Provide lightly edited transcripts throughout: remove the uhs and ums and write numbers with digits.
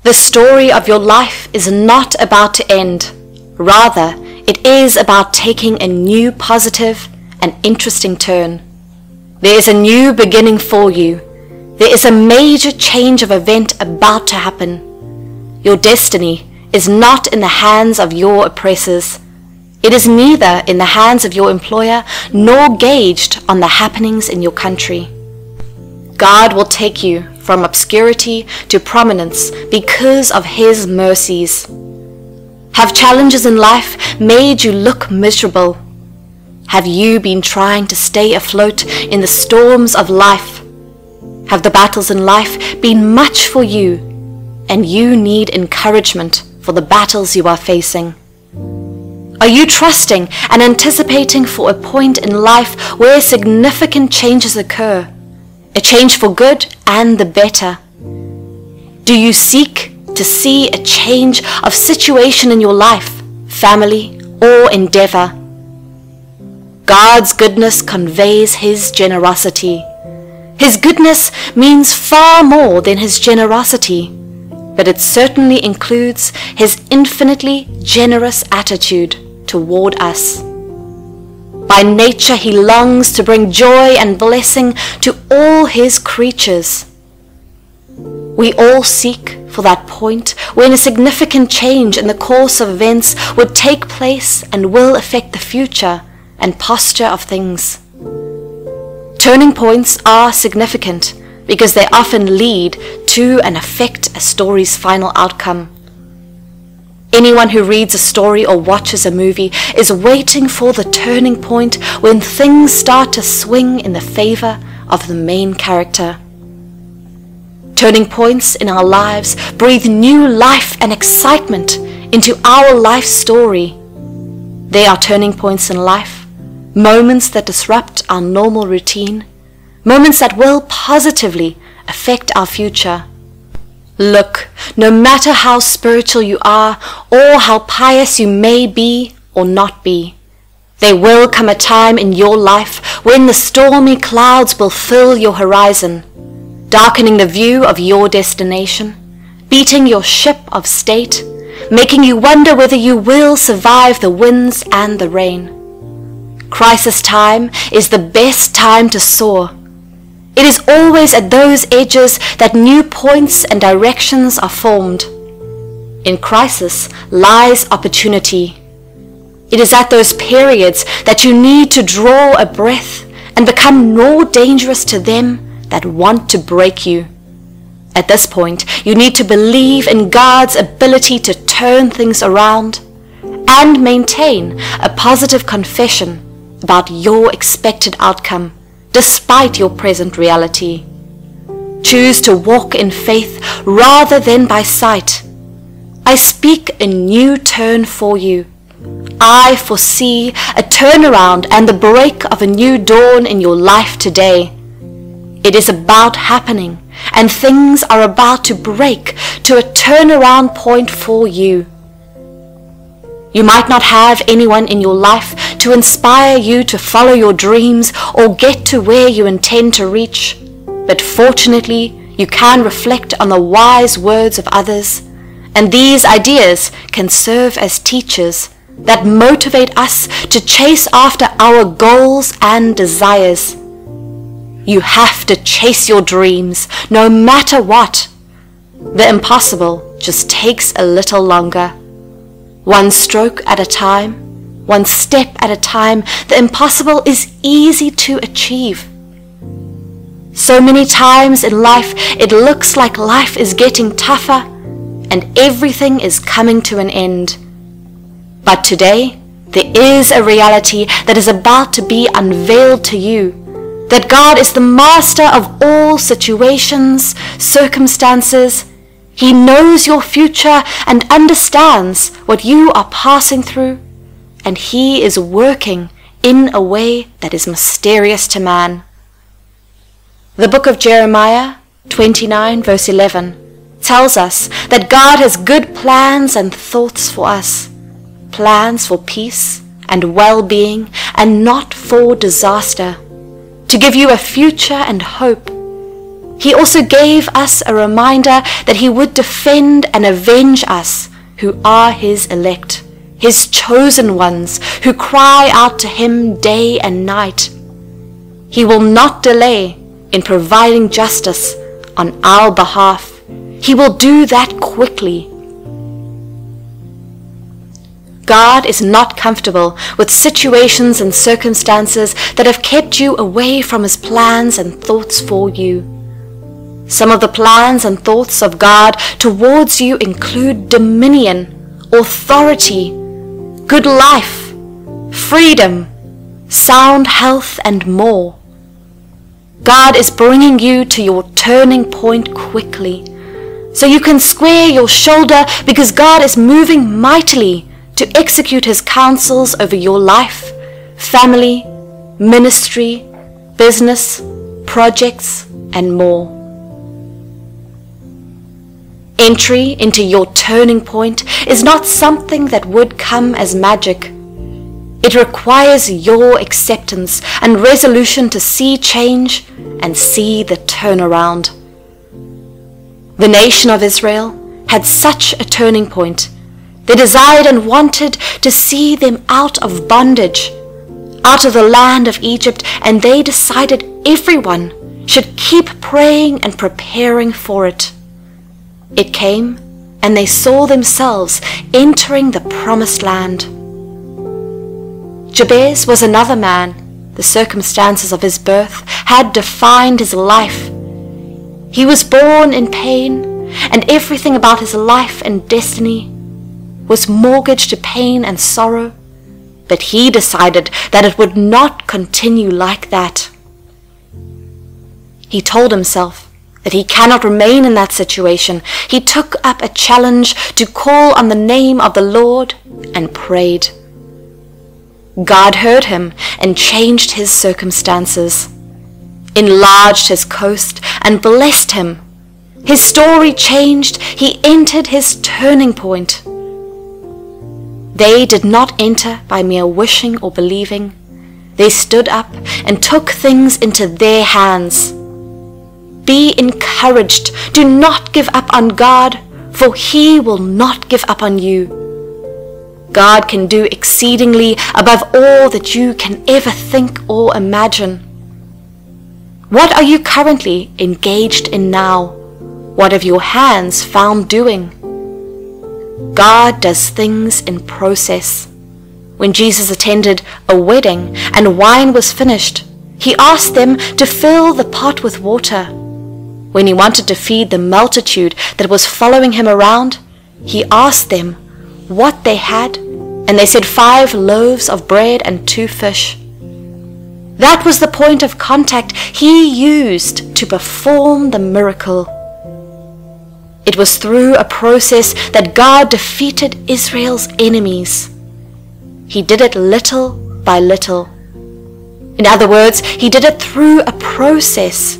The story of your life is not about to end. Rather, it is about taking a new positive and interesting turn. There is a new beginning for you. There is a major change of event about to happen. Your destiny is not in the hands of your oppressors. It is neither in the hands of your employer nor gauged on the happenings in your country. God will take you from obscurity to prominence because of His mercies. Have challenges in life made you look miserable? Have you been trying to stay afloat in the storms of life? Have the battles in life been much for you, and you need encouragement for the battles you are facing? Are you trusting and anticipating for a point in life where significant changes occur? A change for good and the better? Do you seek to see a change of situation in your life, family, or endeavor? God's goodness conveys His generosity. His goodness means far more than His generosity, but it certainly includes His infinitely generous attitude toward us. By nature, He longs to bring joy and blessing to all His creatures. We all seek for that point when a significant change in the course of events would take place and will affect the future and posture of things. Turning points are significant because they often lead to and affect a story's final outcome. Anyone who reads a story or watches a movie is waiting for the turning point when things start to swing in the favor of the main character. Turning points in our lives breathe new life and excitement into our life story. They are turning points in life, moments that disrupt our normal routine, moments that will positively affect our future. Look, no matter how spiritual you are or how pious you may be or not be, there will come a time in your life when the stormy clouds will fill your horizon, darkening the view of your destination, beating your ship of state, making you wonder whether you will survive the winds and the rain. Crisis time is the best time to soar. It is always at those edges that new points and directions are formed. In crisis lies opportunity. It is at those periods that you need to draw a breath and become more dangerous to them that want to break you. At this point, you need to believe in God's ability to turn things around and maintain a positive confession about your expected outcome despite your present reality. Choose to walk in faith rather than by sight. I speak a new turn for you. I foresee a turnaround and the break of a new dawn in your life today. It is about happening, and things are about to break to a turnaround point for you. You might not have anyone in your life to inspire you to follow your dreams or get to where you intend to reach, but fortunately, you can reflect on the wise words of others, and these ideas can serve as teachers that motivate us to chase after our goals and desires. You have to chase your dreams, no matter what. The impossible just takes a little longer. One stroke at a time, one step at a time, the impossible is easy to achieve. So many times in life, it looks like life is getting tougher and everything is coming to an end. But today, there is a reality that is about to be unveiled to you, that God is the master of all situations, circumstances. He knows your future and understands what you are passing through, and He is working in a way that is mysterious to man. The book of Jeremiah 29 verse 11 tells us that God has good plans and thoughts for us, plans for peace and well-being and not for disaster, to give you a future and hope. He also gave us a reminder that he would defend and avenge us who are his elect, his chosen ones who cry out to him day and night. He will not delay in providing justice on our behalf. He will do that quickly. God is not comfortable with situations and circumstances that have kept you away from his plans and thoughts for you. Some of the plans and thoughts of God towards you include dominion, authority, good life, freedom, sound health, and more. God is bringing you to your turning point quickly, so you can square your shoulder because God is moving mightily to execute his counsels over your life, family, ministry, business, projects, and more. Entry into your turning point is not something that would come as magic. It requires your acceptance and resolution to see change and see the turnaround. The nation of Israel had such a turning point. They desired and wanted to see them out of bondage, out of the land of Egypt, and they decided everyone should keep praying and preparing for it. It came, and they saw themselves entering the promised land. Jabez was another man. The circumstances of his birth had defined his life. He was born in pain, and everything about his life and destiny was mortgaged to pain and sorrow, but he decided that it would not continue like that. He told himself that he cannot remain in that situation. He took up a challenge to call on the name of the Lord and prayed. God heard him and changed his circumstances, enlarged his coast and blessed him. His story changed. He entered his turning point. They did not enter by mere wishing or believing. They stood up and took things into their hands. Be encouraged. Do not give up on God, for he will not give up on you. God can do exceedingly above all that you can ever think or imagine. What are you currently engaged in now? What have your hands found doing? God does things in process. When Jesus attended a wedding and wine was finished, he asked them to fill the pot with water. When he wanted to feed the multitude that was following him around, he asked them what they had, and they said 5 loaves of bread and 2 fish. That was the point of contact he used to perform the miracle. It was through a process that God defeated Israel's enemies. He did it little by little. In other words, he did it through a process.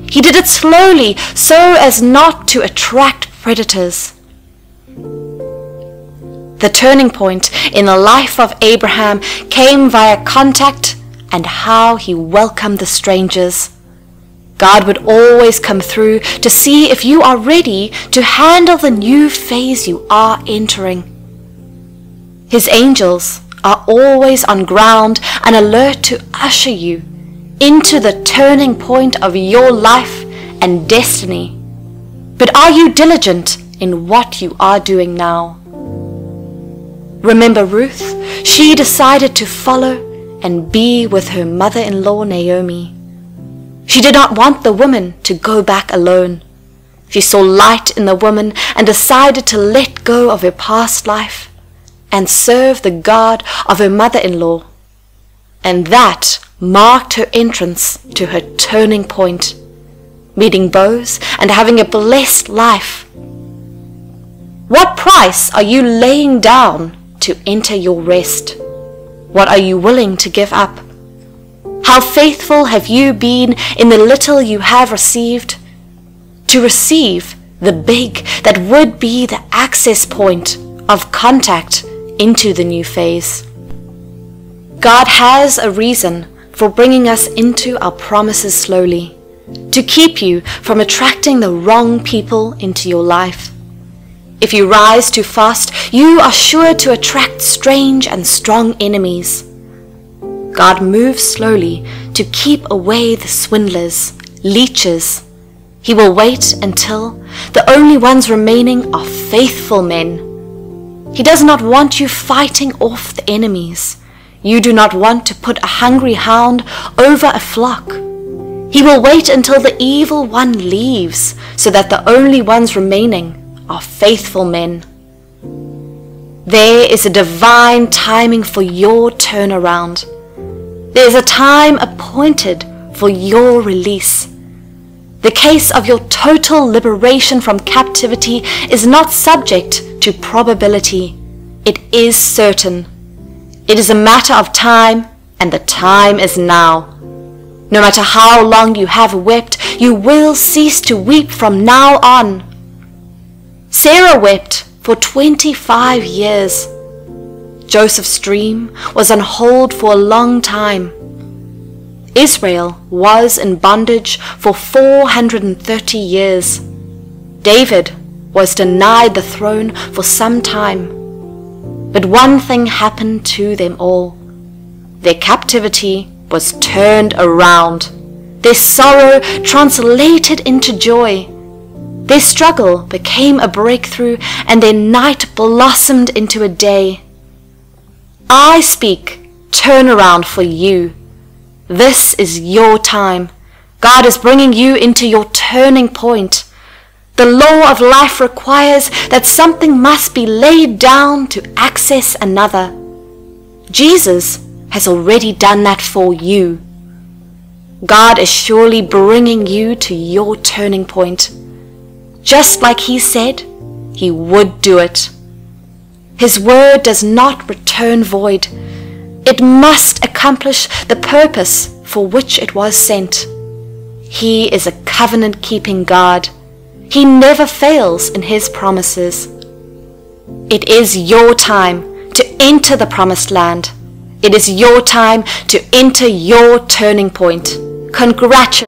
He did it slowly so as not to attract predators. The turning point in the life of Abraham came via contact and how he welcomed the strangers. God would always come through to see if you are ready to handle the new phase you are entering. His angels are always on ground and alert to usher you into the turning point of your life and destiny. But are you diligent in what you are doing now? Remember Ruth? She decided to follow and be with her mother-in-law Naomi. She did not want the woman to go back alone. She saw light in the woman and decided to let go of her past life and serve the God of her mother-in-law. And that marked her entrance to her turning point, meeting Boaz and having a blessed life. What price are you laying down to enter your rest? What are you willing to give up? How faithful have you been in the little you have received to receive the big that would be the access point of contact into the new phase? God has a reason for bringing us into our promises slowly. to keep you from attracting the wrong people into your life. If you rise too fast, you are sure to attract strange and strong enemies. God moves slowly to keep away the swindlers, leeches. He will wait until the only ones remaining are faithful men. He does not want you fighting off the enemies. You do not want to put a hungry hound over a flock. He will wait until the evil one leaves, so that the only ones remaining are faithful men. There is a divine timing for your turnaround. There is a time appointed for your release. The case of your total liberation from captivity is not subject to probability. It is certain. It is a matter of time, and the time is now. No matter how long you have wept, you will cease to weep from now on. Sarah wept for 25 years. Joseph's dream was on hold for a long time. Israel was in bondage for 430 years. David was denied the throne for some time. But one thing happened to them all. Their captivity was turned around. Their sorrow translated into joy. Their struggle became a breakthrough, and their night blossomed into a day. I speak turnaround for you. This is your time. God is bringing you into your turning point. The law of life requires that something must be laid down to access another. Jesus has already done that for you. God is surely bringing you to your turning point, just like He said He would do it. His word does not return void. It must accomplish the purpose for which it was sent. He is a covenant-keeping God. He never fails in His promises. It is your time to enter the promised land. It is your time to enter your turning point. Congratulations.